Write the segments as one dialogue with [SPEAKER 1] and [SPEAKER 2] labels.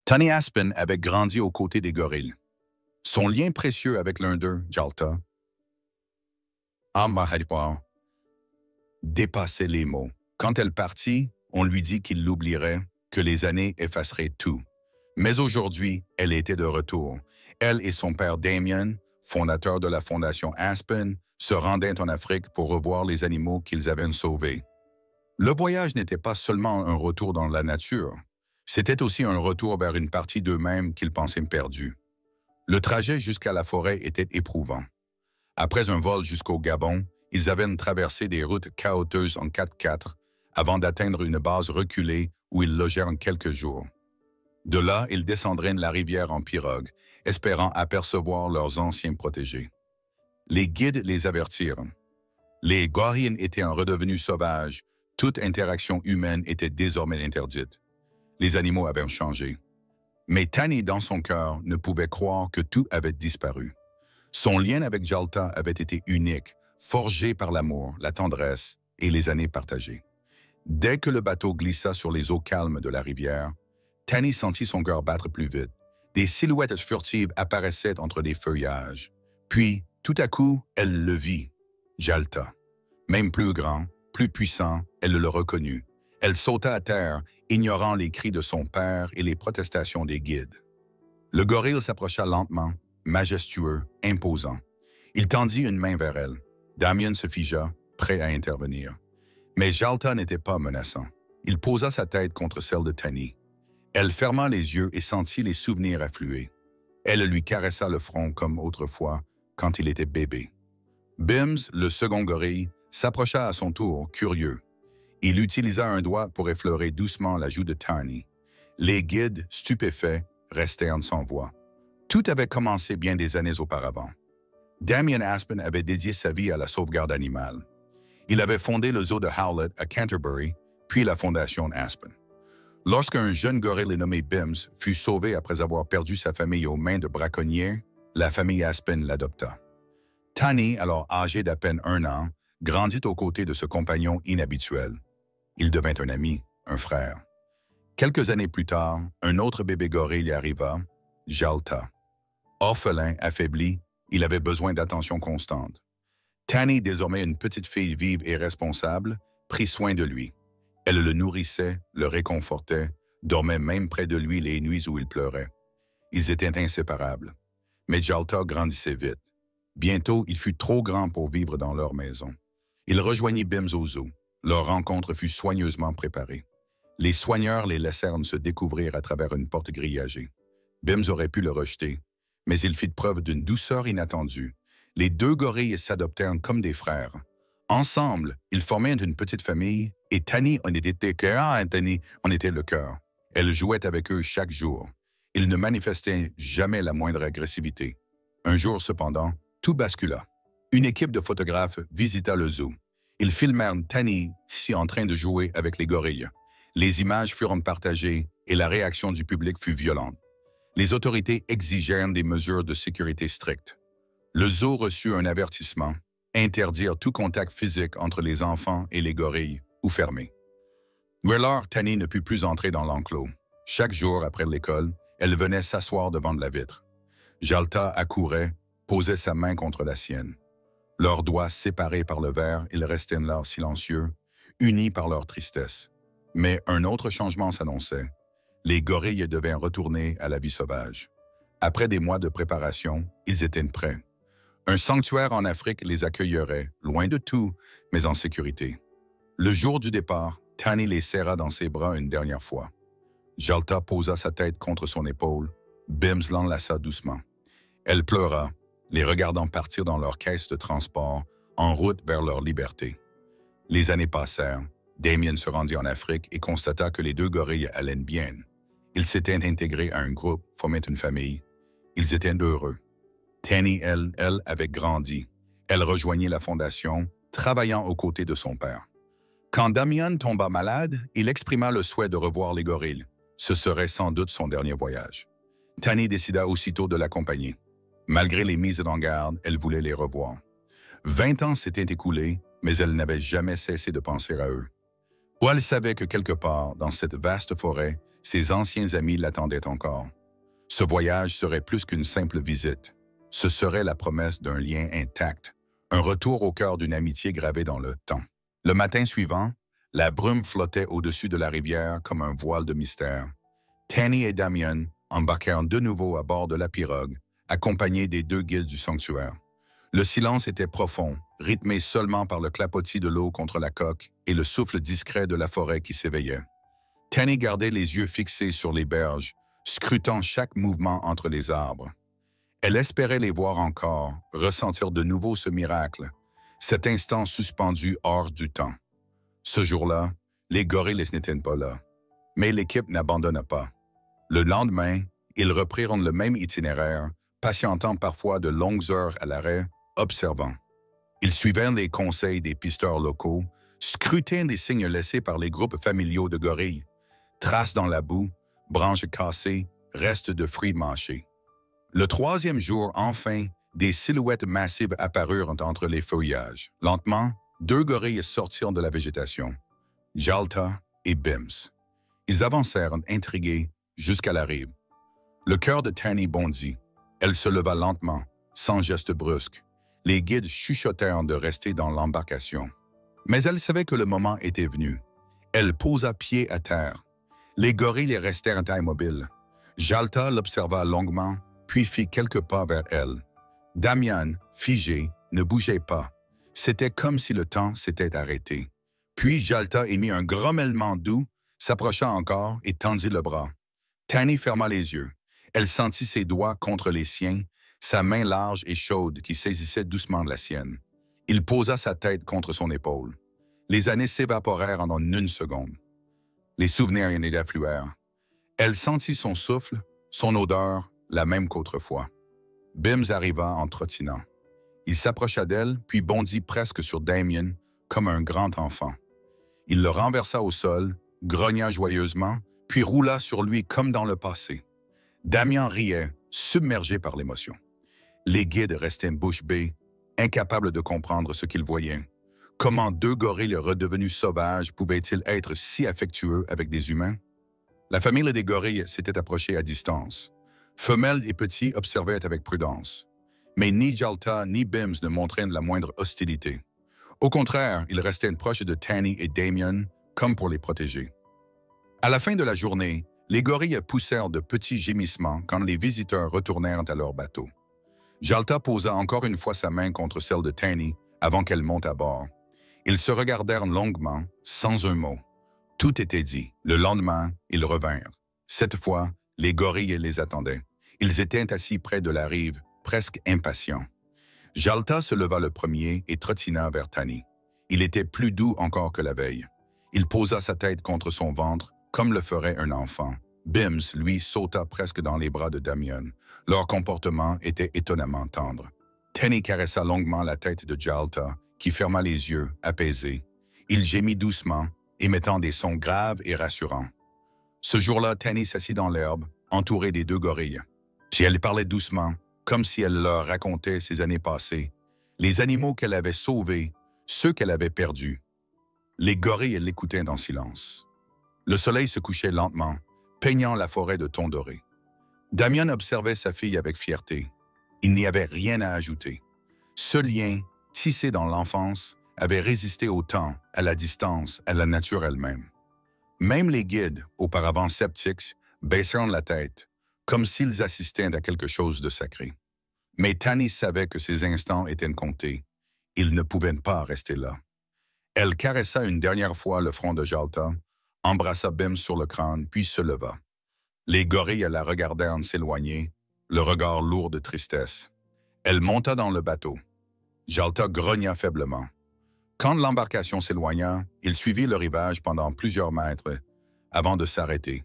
[SPEAKER 1] Tani Aspen avait grandi aux côtés des gorilles. Son lien précieux avec l'un d'eux, Jalta, dépassait les mots. Quand elle partit, on lui dit qu'il l'oublierait, que les années effaceraient tout. Mais aujourd'hui, elle était de retour. Elle et son père Damien, fondateur de la fondation Aspen, se rendaient en Afrique pour revoir les animaux qu'ils avaient sauvés. Le voyage n'était pas seulement un retour dans la nature, c'était aussi un retour vers une partie d'eux-mêmes qu'ils pensaient perdue. Le trajet jusqu'à la forêt était éprouvant. Après un vol jusqu'au Gabon, ils avaient traversé des routes chaotiques en 4x4 avant d'atteindre une base reculée où ils logèrent en quelques jours. De là, ils descendraient la rivière en pirogue, espérant apercevoir leurs anciens protégés. Les guides les avertirent. Les gorilles étaient redevenus sauvages, toute interaction humaine était désormais interdite. Les animaux avaient changé. Mais Tani, dans son cœur, ne pouvait croire que tout avait disparu. Son lien avec Jalta avait été unique, forgé par l'amour, la tendresse et les années partagées. Dès que le bateau glissa sur les eaux calmes de la rivière, Tani sentit son cœur battre plus vite. Des silhouettes furtives apparaissaient entre les feuillages. Puis, tout à coup, elle le vit. Jalta. Même plus grand, plus puissant, elle le reconnut. Elle sauta à terre, ignorant les cris de son père et les protestations des guides. Le gorille s'approcha lentement, majestueux, imposant. Il tendit une main vers elle. Damien se figea, prêt à intervenir. Mais Jalta n'était pas menaçant. Il posa sa tête contre celle de Tani. Elle ferma les yeux et sentit les souvenirs affluer. Elle lui caressa le front comme autrefois, quand il était bébé. Bims, le second gorille, s'approcha à son tour, curieux. Il utilisa un doigt pour effleurer doucement la joue de Tani. Les guides, stupéfaits, restèrent sans voix. Tout avait commencé bien des années auparavant. Damien Aspen avait dédié sa vie à la sauvegarde animale. Il avait fondé le zoo de Howlett à Canterbury, puis la fondation Aspen. Lorsqu'un jeune gorille nommé Bims fut sauvé après avoir perdu sa famille aux mains de braconniers, la famille Aspen l'adopta. Tani, alors âgé d'à peine 1 an, grandit aux côtés de ce compagnon inhabituel. Il devint un ami, un frère. Quelques années plus tard, un autre bébé gorille arriva, Jalta. Orphelin, affaibli, il avait besoin d'attention constante. Tani, désormais une petite fille vive et responsable, prit soin de lui. Elle le nourrissait, le réconfortait, dormait même près de lui les nuits où il pleurait. Ils étaient inséparables. Mais Jalta grandissait vite. Bientôt, il fut trop grand pour vivre dans leur maison. Il rejoignit Bims au zoo. Leur rencontre fut soigneusement préparée. Les soigneurs les laissèrent se découvrir à travers une porte grillagée. Bims aurait pu le rejeter, mais il fit preuve d'une douceur inattendue. Les deux gorilles s'adoptèrent comme des frères. Ensemble, ils formaient une petite famille et Tani en était le cœur. Elle jouait avec eux chaque jour. Ils ne manifestaient jamais la moindre agressivité. Un jour, cependant, tout bascula. Une équipe de photographes visita le zoo. Ils filmèrent Tani en train de jouer avec les gorilles. Les images furent partagées et la réaction du public fut violente. Les autorités exigèrent des mesures de sécurité strictes. Le zoo reçut un avertissement, interdire tout contact physique entre les enfants et les gorilles, ou fermer. Alors, Tani ne put plus entrer dans l'enclos. Chaque jour après l'école, elle venait s'asseoir devant la vitre. Jalta accourait, posait sa main contre la sienne. Leurs doigts séparés par le verre, ils restaient là silencieux, unis par leur tristesse. Mais un autre changement s'annonçait. Les gorilles devaient retourner à la vie sauvage. Après des mois de préparation, ils étaient prêts. Un sanctuaire en Afrique les accueillerait, loin de tout, mais en sécurité. Le jour du départ, Tani les serra dans ses bras une dernière fois. Jalta posa sa tête contre son épaule. Bims l'enlaça doucement. Elle pleura, les regardant partir dans leur caisse de transport, en route vers leur liberté. Les années passèrent. Damien se rendit en Afrique et constata que les deux gorilles allaient bien. Ils s'étaient intégrés à un groupe, formaient une famille. Ils étaient heureux. Tani, elle, avait grandi. Elle rejoignit la fondation, travaillant aux côtés de son père. Quand Damien tomba malade, il exprima le souhait de revoir les gorilles. Ce serait sans doute son dernier voyage. Tani décida aussitôt de l'accompagner. Malgré les mises en garde, elle voulait les revoir. 20 ans s'étaient écoulés, mais elle n'avait jamais cessé de penser à eux. Ou elle savait que quelque part, dans cette vaste forêt, ses anciens amis l'attendaient encore. Ce voyage serait plus qu'une simple visite. Ce serait la promesse d'un lien intact, un retour au cœur d'une amitié gravée dans le temps. Le matin suivant, la brume flottait au-dessus de la rivière comme un voile de mystère. Tanny et Damien embarquèrent de nouveau à bord de la pirogue, accompagnés des 2 guides du sanctuaire. Le silence était profond, rythmé seulement par le clapotis de l'eau contre la coque et le souffle discret de la forêt qui s'éveillait. Tanny gardait les yeux fixés sur les berges, scrutant chaque mouvement entre les arbres. Elle espérait les voir encore, ressentir de nouveau ce miracle, cet instant suspendu hors du temps. Ce jour-là, les gorilles n'étaient pas là. Mais l'équipe n'abandonna pas. Le lendemain, ils reprirent le même itinéraire, patientant parfois de longues heures à l'arrêt, observant. Ils suivaient les conseils des pisteurs locaux, scrutaient les signes laissés par les groupes familiaux de gorilles, traces dans la boue, branches cassées, restes de fruits mâchés. Le 3e jour, enfin, des silhouettes massives apparurent entre les feuillages. Lentement, 2 gorilles sortirent de la végétation, Jalta et Bims. Ils avancèrent intrigués jusqu'à la rive. Le cœur de Tanny bondit. Elle se leva lentement, sans geste brusque. Les guides chuchotèrent de rester dans l'embarcation. Mais elle savait que le moment était venu. Elle posa pied à terre. Les gorilles restèrent immobiles. Jalta l'observa longuement, puis fit quelques pas vers elle. Damien, figé, ne bougeait pas. C'était comme si le temps s'était arrêté. Puis Jalta émit un grommellement doux, s'approcha encore et tendit le bras. Tanny ferma les yeux. Elle sentit ses doigts contre les siens, sa main large et chaude qui saisissait doucement la sienne. Il posa sa tête contre son épaule. Les années s'évaporèrent en une seconde. Les souvenirs y affluèrent. Elle sentit son souffle, son odeur, la même qu'autrefois. Bims arriva en trottinant. Il s'approcha d'elle, puis bondit presque sur Damien, comme un grand enfant. Il le renversa au sol, grogna joyeusement, puis roula sur lui comme dans le passé. Damien riait, submergé par l'émotion. Les guides restaient bouche bée, incapables de comprendre ce qu'ils voyaient. Comment 2 gorilles redevenus sauvages pouvaient-ils être si affectueux avec des humains? La famille des gorilles s'était approchée à distance. Femelles et petits observaient avec prudence. Mais ni Jalta ni Bims ne montraient la moindre hostilité. Au contraire, ils restaient proches de Tanny et Damien, comme pour les protéger. À la fin de la journée, les gorilles poussèrent de petits gémissements quand les visiteurs retournèrent à leur bateau. Jalta posa encore une fois sa main contre celle de Tanny avant qu'elle monte à bord. Ils se regardèrent longuement, sans un mot. Tout était dit. Le lendemain, ils revinrent. Cette fois, les gorilles les attendaient. Ils étaient assis près de la rive, presque impatients. Jalta se leva le premier et trottina vers Tanny. Il était plus doux encore que la veille. Il posa sa tête contre son ventre, comme le ferait un enfant. Bims, lui, sauta presque dans les bras de Damien. Leur comportement était étonnamment tendre. Tanny caressa longuement la tête de Jalta, qui ferma les yeux, apaisé. Il gémit doucement, émettant des sons graves et rassurants. Ce jour-là, Tanny s'assit dans l'herbe, entourée des 2 gorilles. Si elle parlait doucement, comme si elle leur racontait ses années passées, les animaux qu'elle avait sauvés, ceux qu'elle avait perdus. Les gorilles l'écoutaient en silence. Le soleil se couchait lentement, peignant la forêt de tons dorés. Damien observait sa fille avec fierté. Il n'y avait rien à ajouter. Ce lien, tissé dans l'enfance, avait résisté au temps, à la distance, à la nature elle-même. Même les guides, auparavant sceptiques, baissèrent la tête, comme s'ils assistaient à quelque chose de sacré. Mais Tanny savait que ces instants étaient comptés. Ils ne pouvaient pas rester là. Elle caressa une dernière fois le front de Jalta, embrassa Bims sur le crâne, puis se leva. Les gorilles la regardèrent s'éloigner, le regard lourd de tristesse. Elle monta dans le bateau. Jalta grogna faiblement. Quand l'embarcation s'éloigna, il suivit le rivage pendant plusieurs mètres avant de s'arrêter.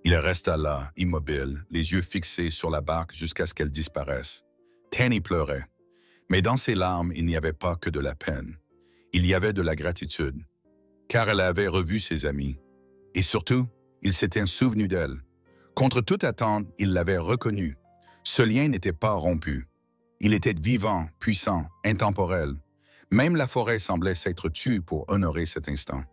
[SPEAKER 1] Il resta là, immobile, les yeux fixés sur la barque jusqu'à ce qu'elle disparaisse. Tanny pleurait, mais dans ses larmes, il n'y avait pas que de la peine. Il y avait de la gratitude, car elle avait revu ses amis. Et surtout, il s'était souvenu d'elle. Contre toute attente, il l'avait reconnue. Ce lien n'était pas rompu. Il était vivant, puissant, intemporel. Même la forêt semblait s'être tue pour honorer cet instant.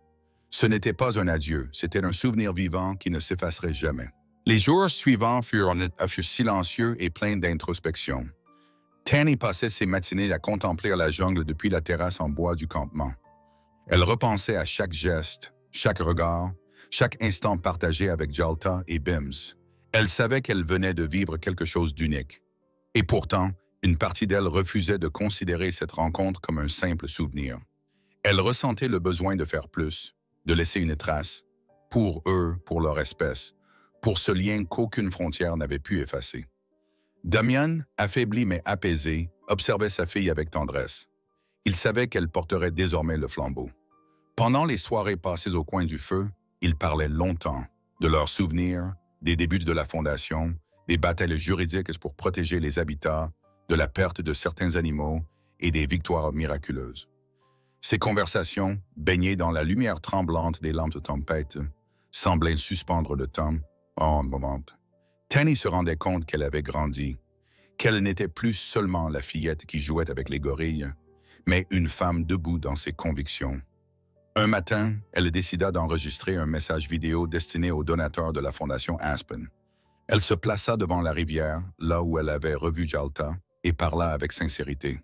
[SPEAKER 1] Ce n'était pas un adieu, c'était un souvenir vivant qui ne s'effacerait jamais. Les jours suivants furent silencieux et pleins d'introspection. Tanny passait ses matinées à contempler la jungle depuis la terrasse en bois du campement. Elle repensait à chaque geste, chaque regard, chaque instant partagé avec Jalta et Bims. Elle savait qu'elle venait de vivre quelque chose d'unique. Et pourtant, une partie d'elle refusait de considérer cette rencontre comme un simple souvenir. Elle ressentait le besoin de faire plus, de laisser une trace, pour eux, pour leur espèce, pour ce lien qu'aucune frontière n'avait pu effacer. Damian, affaibli mais apaisé, observait sa fille avec tendresse. Il savait qu'elle porterait désormais le flambeau. Pendant les soirées passées au coin du feu, ils parlaient longtemps de leurs souvenirs, des débuts de la Fondation, des batailles juridiques pour protéger les habitats, de la perte de certains animaux et des victoires miraculeuses. Ces conversations, baignées dans la lumière tremblante des lampes de tempête, semblaient suspendre le temps en un moment. Tanny se rendait compte qu'elle avait grandi, qu'elle n'était plus seulement la fillette qui jouait avec les gorilles, mais une femme debout dans ses convictions. Un matin, elle décida d'enregistrer un message vidéo destiné aux donateurs de la Fondation Aspen. Elle se plaça devant la rivière, là où elle avait revu Jalta, et parla avec sincérité.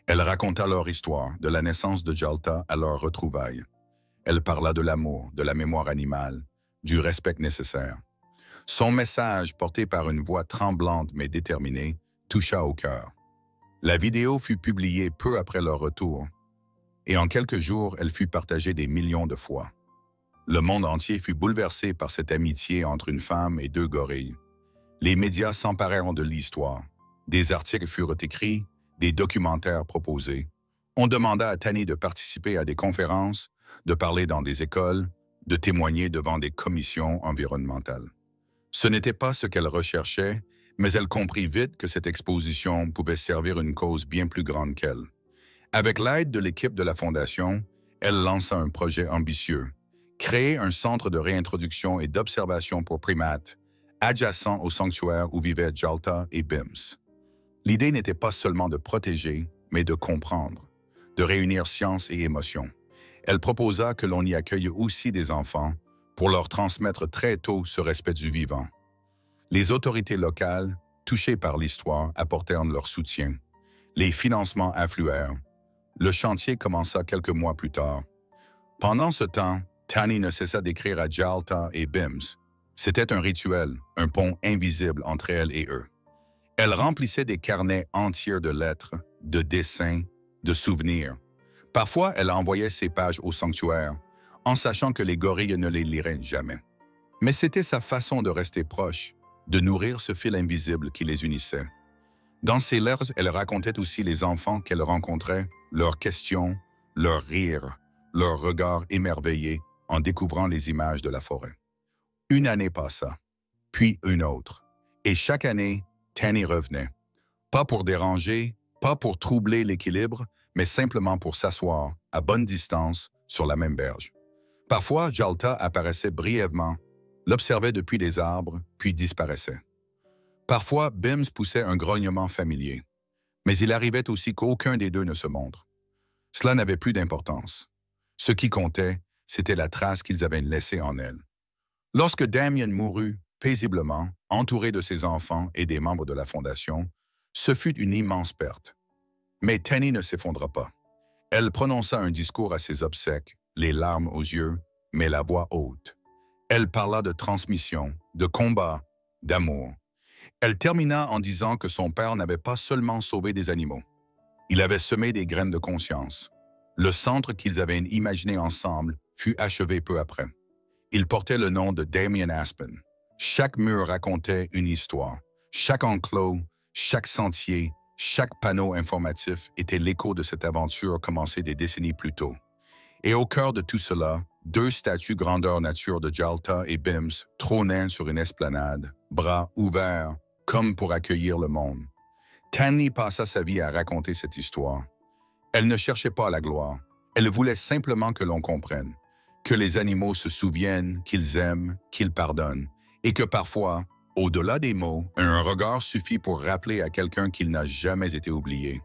[SPEAKER 1] Elle raconta leur histoire, de la naissance de Jalta à leur retrouvailles. Elle parla de l'amour, de la mémoire animale, du respect nécessaire. Son message, porté par une voix tremblante mais déterminée, toucha au cœur. La vidéo fut publiée peu après leur retour, et en quelques jours, elle fut partagée des millions de fois. Le monde entier fut bouleversé par cette amitié entre une femme et deux gorilles. Les médias s'emparèrent de l'histoire. Des articles furent écrits, des documentaires proposés. On demanda à Tanny de participer à des conférences, de parler dans des écoles, de témoigner devant des commissions environnementales. Ce n'était pas ce qu'elle recherchait, mais elle comprit vite que cette exposition pouvait servir une cause bien plus grande qu'elle. Avec l'aide de l'équipe de la Fondation, elle lança un projet ambitieux, créer un centre de réintroduction et d'observation pour primates, adjacent au sanctuaire où vivaient Jalta et Bims. L'idée n'était pas seulement de protéger, mais de comprendre, de réunir science et émotion. Elle proposa que l'on y accueille aussi des enfants pour leur transmettre très tôt ce respect du vivant. Les autorités locales, touchées par l'histoire, apportèrent leur soutien. Les financements affluèrent. Le chantier commença quelques mois plus tard. Pendant ce temps, Tanny ne cessa d'écrire à Jalta et Bims. C'était un rituel, un pont invisible entre elle et eux. Elle remplissait des carnets entiers de lettres, de dessins, de souvenirs. Parfois, elle envoyait ces pages au sanctuaire, en sachant que les gorilles ne les liraient jamais. Mais c'était sa façon de rester proche, de nourrir ce fil invisible qui les unissait. Dans ses lettres, elle racontait aussi les enfants qu'elle rencontrait, leurs questions, leurs rires, leurs regards émerveillés en découvrant les images de la forêt. Une année passa, puis une autre, et chaque année, Tanny revenait. Pas pour déranger, pas pour troubler l'équilibre, mais simplement pour s'asseoir, à bonne distance, sur la même berge. Parfois, Jalta apparaissait brièvement, l'observait depuis les arbres, puis disparaissait. Parfois, Bims poussait un grognement familier, mais il arrivait aussi qu'aucun des deux ne se montre. Cela n'avait plus d'importance. Ce qui comptait, c'était la trace qu'ils avaient laissée en elle. Lorsque Damian mourut, paisiblement, entouré de ses enfants et des membres de la Fondation, ce fut une immense perte. Mais Tanny ne s'effondra pas. Elle prononça un discours à ses obsèques, les larmes aux yeux, mais la voix haute. Elle parla de transmission, de combat, d'amour. Elle termina en disant que son père n'avait pas seulement sauvé des animaux. Il avait semé des graines de conscience. Le centre qu'ils avaient imaginé ensemble fut achevé peu après. Il portait le nom de Damian Aspen. Chaque mur racontait une histoire. Chaque enclos, chaque sentier, chaque panneau informatif était l'écho de cette aventure commencée des décennies plus tôt. Et au cœur de tout cela, deux statues grandeur nature de Jalta et Bims trônaient sur une esplanade, bras ouverts, comme pour accueillir le monde. Tanny passa sa vie à raconter cette histoire. Elle ne cherchait pas la gloire. Elle voulait simplement que l'on comprenne, que les animaux se souviennent, qu'ils aiment, qu'ils pardonnent, et que parfois, au-delà des mots, un regard suffit pour rappeler à quelqu'un qu'il n'a jamais été oublié.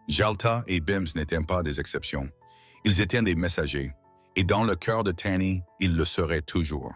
[SPEAKER 1] Jalta et Bims n'étaient pas des exceptions. Ils étaient des messagers. Et dans le cœur de Tanny, il le serait toujours.